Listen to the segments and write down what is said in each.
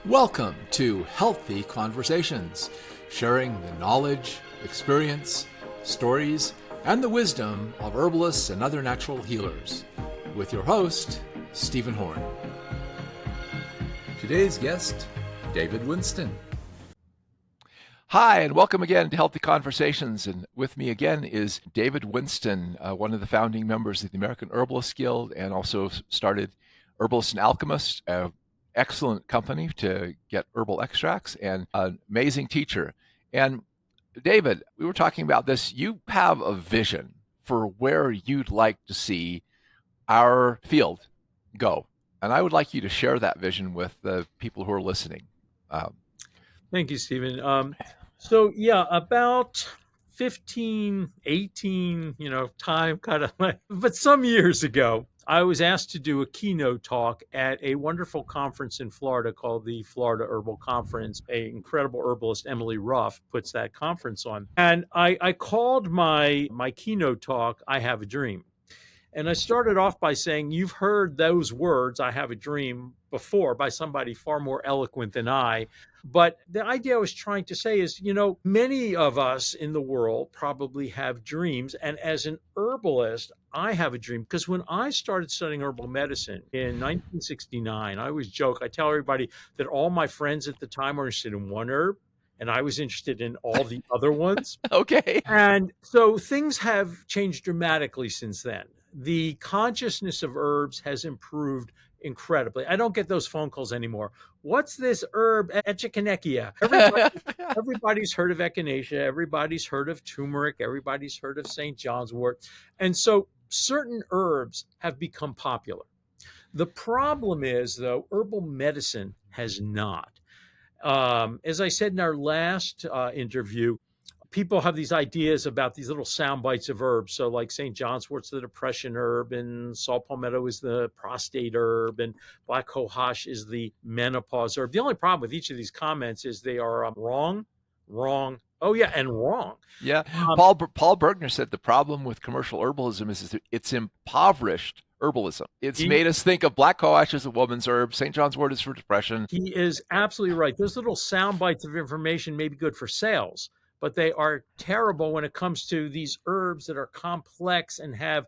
Welcome to Healthy Conversations, sharing the knowledge, experience, stories, and the wisdom of herbalists and other natural healers, with your host, Stephen Horn. Today's guest, David Winston. Hi, and welcome again to Healthy Conversations. And with me again is David Winston, one of the founding members of the American Herbalist Guild, and also started Herbalist and Alchemist, an excellent company to get herbal extracts, and an amazing teacher. And David, we were talking about this. You have a vision for where you'd like to see our field go. And I would like you to share that vision with the people who are listening. Thank you, Stephen. About 15, 18, time kind of like, but some years ago, I was asked to do a keynote talk at a wonderful conference in Florida called the Florida Herbal Conference. An incredible herbalist, Emily Ruff, puts that conference on. And I called my keynote talk, I Have a Dream. And I started off by saying, you've heard those words, I have a dream, before by somebody far more eloquent than I. But the idea I was trying to say is, many of us in the world probably have dreams. And as an herbalist, I have a dream. Because when I started studying herbal medicine in 1969, I always joke, I tell everybody that all my friends at the time were interested in one herb, and I was interested in all the other ones. Okay. And so things have changed dramatically since then. The consciousness of herbs has improved incredibly. I don't get those phone calls anymore. What's this herb, echinacea? Everybody's heard of echinacea. Everybody's heard of turmeric. Everybody's heard of St. John's wort. And so certain herbs have become popular. The problem is, though, herbal medicine has not. As I said in our last interview, people have these ideas about these little sound bites of herbs. So like St. John's wort's the depression herb, and salt palmetto is the prostate herb, and black cohosh is the menopause herb. The only problem with each of these comments is they are wrong, and wrong. Yeah. Paul Bergner said the problem with commercial herbalism is it's impoverished herbalism. It's made us think of black cohosh as a woman's herb. St. John's wort is for depression. He is absolutely right. Those little sound bites of information may be good for sales, but they are terrible when it comes to these herbs that are complex and have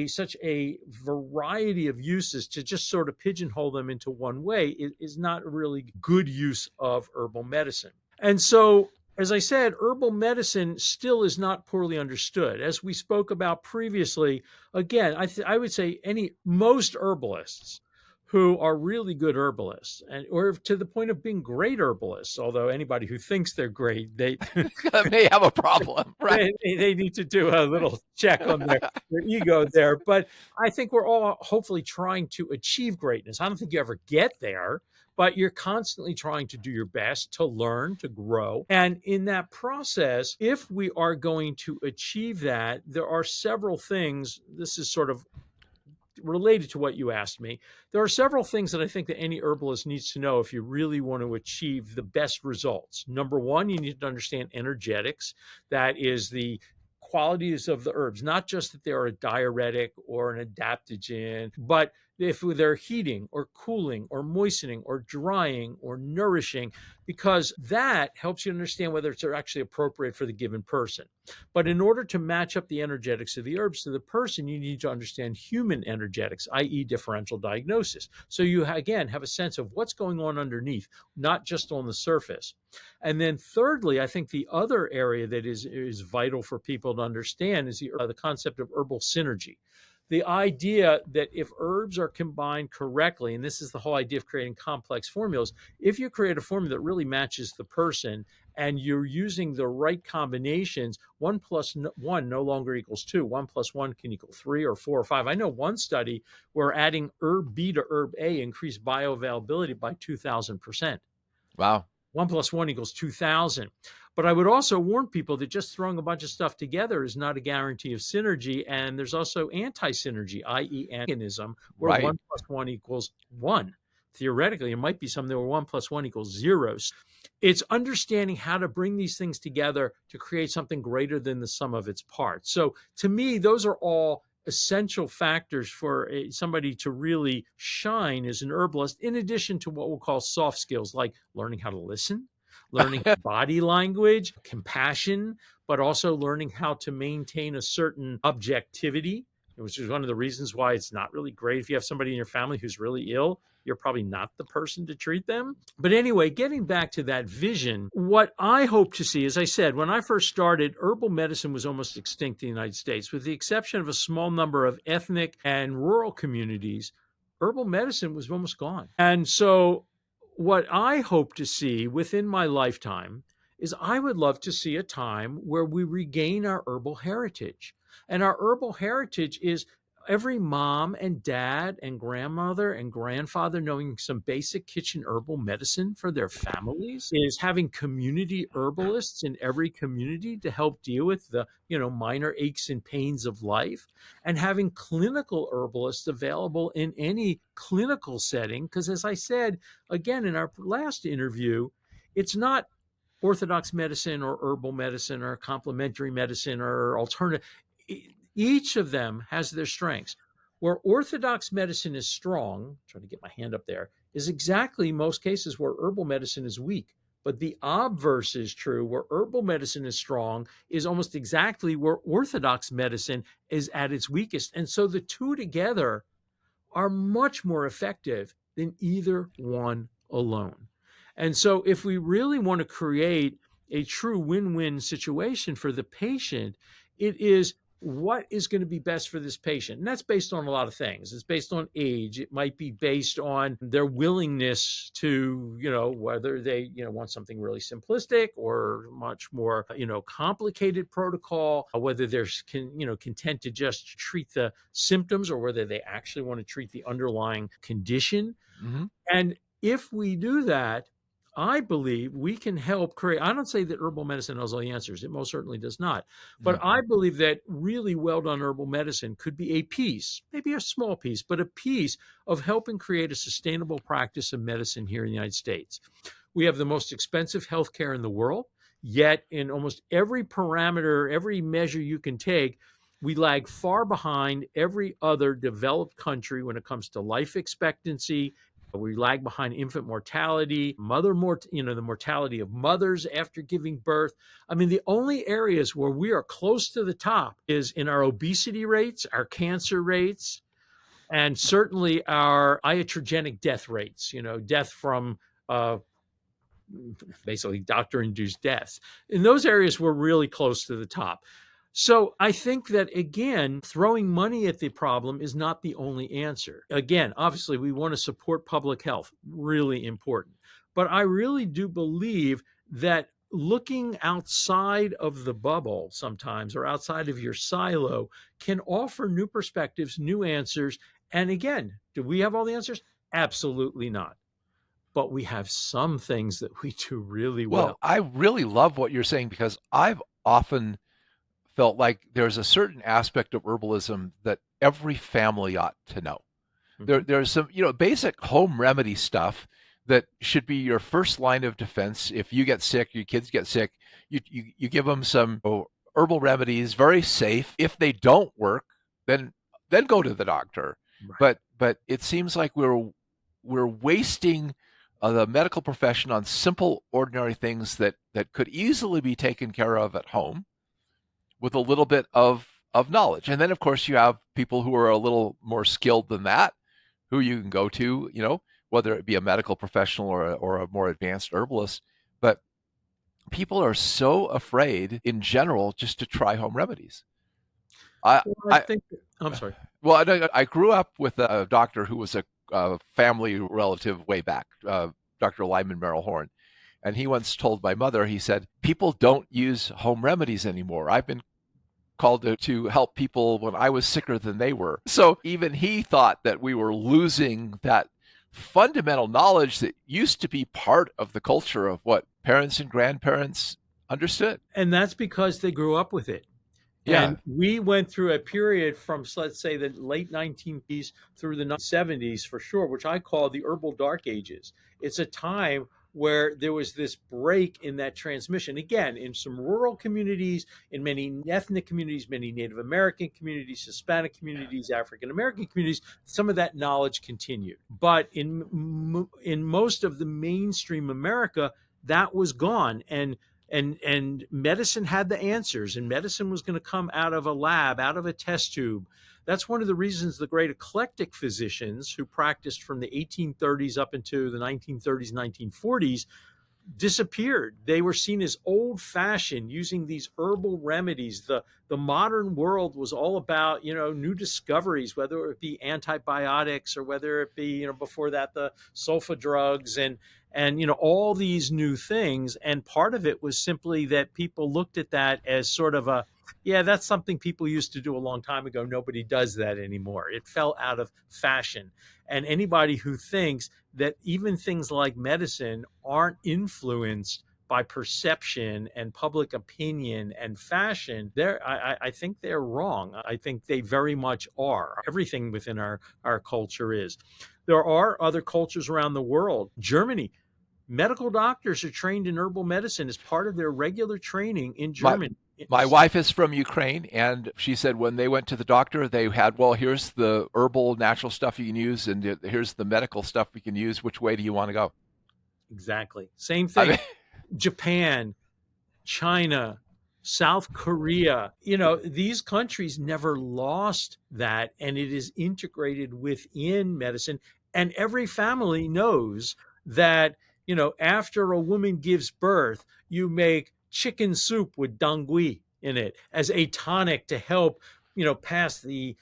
such a variety of uses. To just sort of pigeonhole them into one way is not really good use of herbal medicine. And so, as I said, herbal medicine still is not poorly understood. As we spoke about previously, again, I would say most herbalists who are really good herbalists, or to the point of being great herbalists, although anybody who thinks they're great, they may have a problem, right? They need to do a little check on their ego there. But I think we're all hopefully trying to achieve greatness. I don't think you ever get there, but you're constantly trying to do your best to learn, to grow. And in that process, if we are going to achieve that, there are several things. This is sort of related to what you asked me. There are several things that I think that any herbalist needs to know if you really want to achieve the best results. Number one, you need to understand energetics. That is the qualities of the herbs, not just that they're a diuretic or an adaptogen, but if they're heating or cooling or moistening or drying or nourishing, because that helps you understand whether it's actually appropriate for the given person. But in order to match up the energetics of the herbs to the person, you need to understand human energetics, i.e. differential diagnosis. So you, again, have a sense of what's going on underneath, not just on the surface. And then thirdly, I think the other area that is vital for people to understand is the concept of herbal synergy. The idea that if herbs are combined correctly, and this is the whole idea of creating complex formulas, if you create a formula that really matches the person and you're using the right combinations, 1 plus 1 no longer equals 2. 1 plus 1 can equal 3 or 4 or 5. I know one study where adding herb B to herb A increased bioavailability by 2,000%. Wow. 1 plus 1 equals 2,000. But I would also warn people that just throwing a bunch of stuff together is not a guarantee of synergy. And there's also anti-synergy, i.e. antagonism, where Right. 1 plus 1 equals 1. Theoretically, it might be something where 1 plus 1 equals 0. It's understanding how to bring these things together to create something greater than the sum of its parts. So to me, those are all essential factors for somebody to really shine as an herbalist, in addition to what we'll call soft skills, like learning how to listen, learning body language, compassion, but also learning how to maintain a certain objectivity, which is one of the reasons why it's not really great if you have somebody in your family who's really ill. You're probably not the person to treat them. But anyway, getting back to that vision, what I hope to see, as I said, when I first started, herbal medicine was almost extinct in the United States, with the exception of a small number of ethnic and rural communities. Herbal medicine was almost gone. And so, what I hope to see within my lifetime is I would love to see a time where we regain our herbal heritage. And our herbal heritage is every mom and dad and grandmother and grandfather knowing some basic kitchen herbal medicine for their families, is having community herbalists in every community to help deal with the minor aches and pains of life, and having clinical herbalists available in any clinical setting. Because as I said again in our last interview, it's not orthodox medicine or herbal medicine or complementary medicine or alternative. Each of them has their strengths. Where orthodox medicine is strong, trying to get my hand up there, is exactly most cases where herbal medicine is weak. But the obverse is true. Where herbal medicine is strong is almost exactly where orthodox medicine is at its weakest. And so the two together are much more effective than either one alone. And so, if we really want to create a true win win situation for the patient, it is what is going to be best for this patient. And that's based on a lot of things. It's based on age. It might be based on their willingness to, whether they, want something really simplistic or much more, complicated protocol, whether they're, content to just treat the symptoms or whether they actually want to treat the underlying condition. Mm-hmm. And if we do that, I believe we can help create. I don't say that herbal medicine has all the answers. It most certainly does not. But Yeah. I believe that really well done herbal medicine could be a piece, maybe a small piece, but a piece of helping create a sustainable practice of medicine here in the United States. We have the most expensive healthcare in the world, yet in almost every parameter, every measure you can take, we lag far behind every other developed country when it comes to life expectancy. We lag behind infant mortality, the mortality of mothers after giving birth. I mean, the only areas where we are close to the top is in our obesity rates, our cancer rates, and certainly our iatrogenic death rates, death from basically doctor-induced deaths. In those areas, we're really close to the top. So I think that, again, throwing money at the problem is not the only answer. Again, obviously, we want to support public health, really important. But I really do believe that looking outside of the bubble sometimes, or outside of your silo, can offer new perspectives, new answers. And again, do we have all the answers? Absolutely not. But we have some things that we do really Well, well. I really love what you're saying because I've often felt like there's a certain aspect of herbalism that every family ought to know. There's some, basic home remedy stuff that should be your first line of defense. If you get sick, your kids get sick, you give them some herbal remedies, very safe. If they don't work, then go to the doctor. Right. But it seems like we're wasting the medical profession on simple, ordinary things that could easily be taken care of at home with a little bit of knowledge. And then, of course, you have people who are a little more skilled than that, who you can go to, whether it be a medical professional or a more advanced herbalist. But people are so afraid in general just to try home remedies. I think, I'm sorry. Well, I grew up with a doctor who was a family relative way back, Dr. Lyman Merrill Horn. And he once told my mother, he said, people don't use home remedies anymore. I've been called to help people when I was sicker than they were. So even he thought that we were losing that fundamental knowledge that used to be part of the culture of what parents and grandparents understood. And that's because they grew up with it. Yeah. And we went through a period from, let's say, the late 1980s through the 70s for sure, which I call the herbal dark ages. It's a time where there was this break in that transmission. Again, in some rural communities, in many ethnic communities, many Native American communities, Hispanic communities, African American communities, some of that knowledge continued. But in most of the mainstream America, that was gone. And medicine had the answers, and medicine was going to come out of a lab, out of a test tube. That's one of the reasons the great eclectic physicians who practiced from the 1830s up into the 1930s, 1940s disappeared. They were seen as old fashioned, using these herbal remedies. The modern world was all about, new discoveries, whether it be antibiotics or whether it be, before that, the sulfa drugs and all these new things. And part of it was simply that people looked at that as sort of yeah, that's something people used to do a long time ago. Nobody does that anymore. It fell out of fashion. And anybody who thinks that even things like medicine aren't influenced by perception and public opinion and fashion, I think they're wrong. I think they very much are. Everything within our culture is. There are other cultures around the world. Germany, medical doctors are trained in herbal medicine as part of their regular training in Germany. My wife is from Ukraine, and she said when they went to the doctor, they had, well, here's the herbal natural stuff you can use, and here's the medical stuff we can use. Which way do you want to go? Exactly. Same thing. I mean, Japan, China, South Korea, these countries never lost that, and it is integrated within medicine. And every family knows that, after a woman gives birth, you make chicken soup with dangui in it as a tonic to help,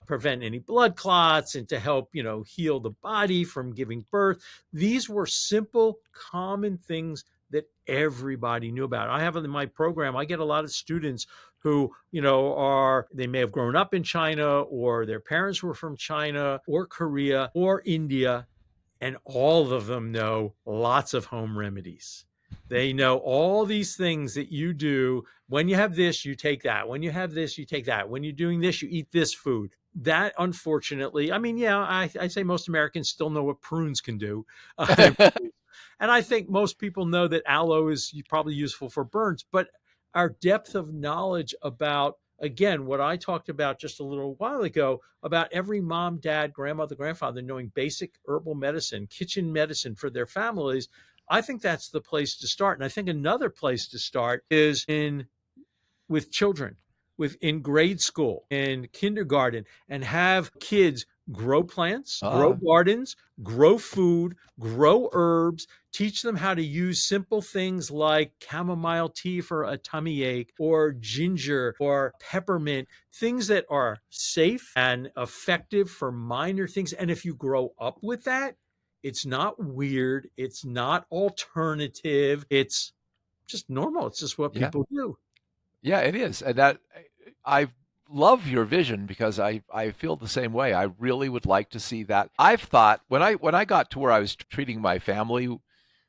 prevent any blood clots and to help, heal the body from giving birth. These were simple, common things that everybody knew about. I have in my program, I get a lot of students who, they may have grown up in China, or their parents were from China or Korea or India, and all of them know lots of home remedies. They know all these things that you do. When you have this, you take that. When you have this, you take that. When you're doing this, you eat this food. That, unfortunately, I say most Americans still know what prunes can do. And I think most people know that aloe is probably useful for burns, but our depth of knowledge about, again, what I talked about just a little while ago, about every mom, dad, grandmother, grandfather knowing basic herbal medicine, kitchen medicine for their families, I think that's the place to start. And I think another place to start is with children, in grade school, in kindergarten, and have kids grow plants, grow gardens, grow food, grow herbs, teach them how to use simple things like chamomile tea for a tummy ache, or ginger or peppermint, things that are safe and effective for minor things. And if you grow up with that, it's not weird. It's not alternative. It's just normal. It's just what people do. Yeah, it is. And that I love your vision, because I feel the same way. I really would like to see that. I've thought when I got to where I was treating my family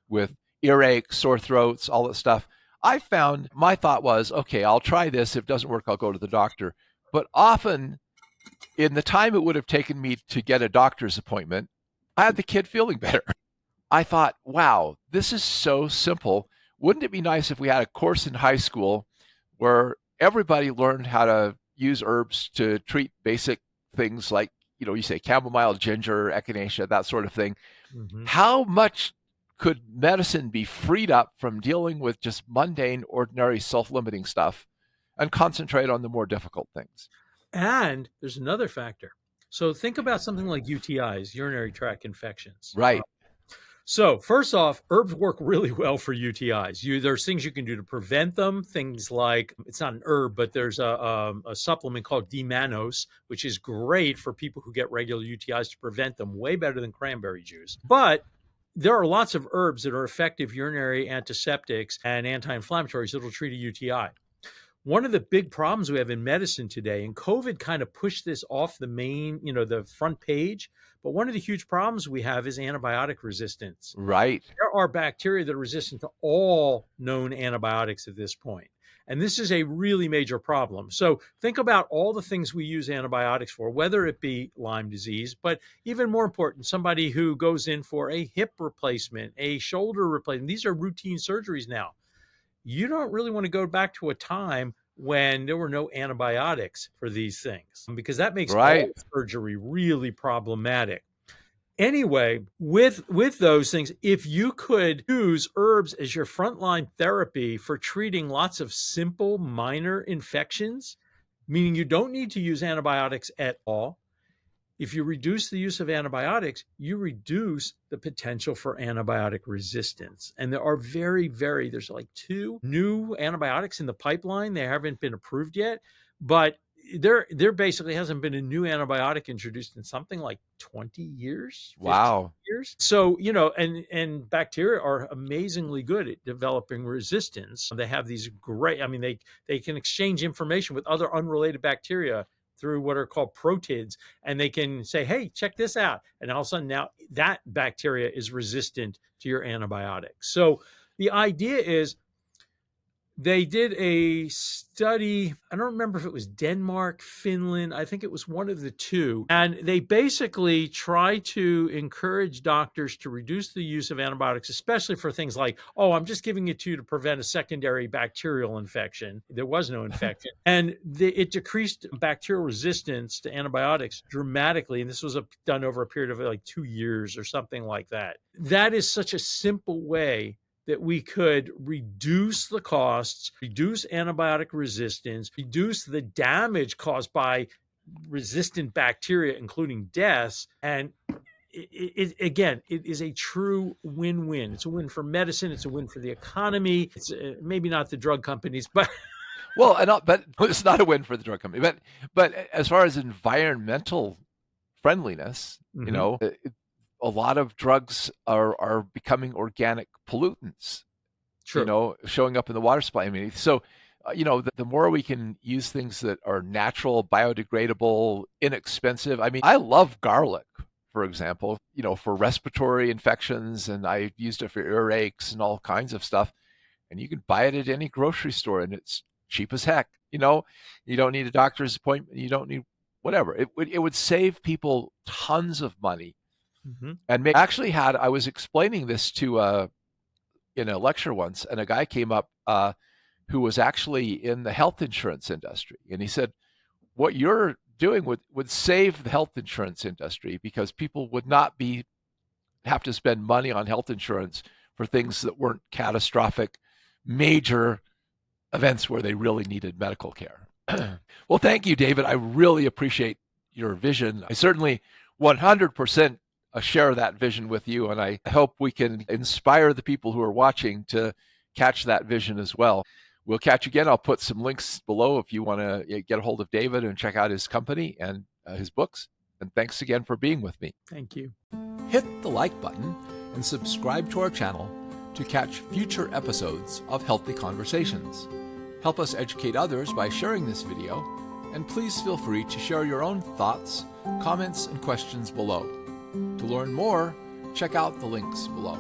with earache, sore throats, all that stuff, I found my thought was, okay, I'll try this. If it doesn't work, I'll go to the doctor. But often in the time it would have taken me to get a doctor's appointment, I had the kid feeling better. I thought, wow, this is so simple. Wouldn't it be nice if we had a course in high school where everybody learned how to use herbs to treat basic things like, you say chamomile, ginger, echinacea, that sort of thing. Mm-hmm. How much could medicine be freed up from dealing with just mundane, ordinary, self-limiting stuff and concentrate on the more difficult things? And there's another factor. So think about something like UTIs, urinary tract infections. Right. So first off, herbs work really well for UTIs. There's things you can do to prevent them. Things like, it's not an herb, but there's a supplement called D-mannose, which is great for people who get regular UTIs to prevent them, way better than cranberry juice. But there are lots of herbs that are effective urinary antiseptics and anti-inflammatories that will treat a UTI. One of the big problems we have in medicine today, and COVID kind of pushed this off the main, the front page, but one of the huge problems we have is antibiotic resistance. Right. There are bacteria that are resistant to all known antibiotics at this point. And this is a really major problem. So think about all the things we use antibiotics for, whether it be Lyme disease, but even more important, somebody who goes in for a hip replacement, a shoulder replacement. These are routine surgeries now. You don't really want to go back to a time when there were no antibiotics for these things, because that makes Right. all surgery really problematic. Anyway, with those things, if you could use herbs as your frontline therapy for treating lots of simple minor infections, meaning you don't need to use antibiotics at all. If you reduce the use of antibiotics, you reduce the potential for antibiotic resistance. And there are there's like 2 new antibiotics in the pipeline. They haven't been approved yet, but there basically hasn't been a new antibiotic introduced in something like 20 years, 15 Wow. years. So, and bacteria are amazingly good at developing resistance. They have these great, they can exchange information with other unrelated bacteria through what are called protids, and they can say, hey, check this out. And all of a sudden now that bacteria is resistant to your antibiotics. So the idea is, they did a study. I don't remember if it was Denmark, Finland. I think it was one of the two. And they basically try to encourage doctors to reduce the use of antibiotics, especially for things like, oh, I'm just giving it to you to prevent a secondary bacterial infection. There was no infection. And it decreased bacterial resistance to antibiotics dramatically. And this was done over a period of like 2 years or something like that. That is such a simple way that we could reduce the costs, reduce antibiotic resistance, reduce the damage caused by resistant bacteria, including deaths. And it is a true win-win. It's a win for medicine. It's a win for the economy. It's maybe not the drug companies, but Well, but it's not a win for the drug company. But as far as environmental friendliness, a lot of drugs are becoming organic pollutants. True. Showing up in the water supply. So the more we can use things that are natural, biodegradable, inexpensive. I love garlic, for example, for respiratory infections, and I used it for earaches and all kinds of stuff. And you can buy it at any grocery store, and it's cheap as heck. You don't need a doctor's appointment. You don't need whatever. It would save people tons of money. Mm-hmm. And I was explaining this to in a lecture once, and a guy came up who was actually in the health insurance industry, and he said, "What you're doing would save the health insurance industry, because people would not have to spend money on health insurance for things that weren't catastrophic, major events where they really needed medical care." Well, thank you, David. I really appreciate your vision. I certainly 100% share that vision with you, and I hope we can inspire the people who are watching to catch that vision as well. We'll catch you again. I'll put some links below if you want to get a hold of David and check out his company and his books. And thanks again for being with me. Thank you. Hit the like button and subscribe to our channel to catch future episodes of Healthy Conversations. Help us educate others by sharing this video, and please feel free to share your own thoughts, comments, and questions below. To learn more, check out the links below.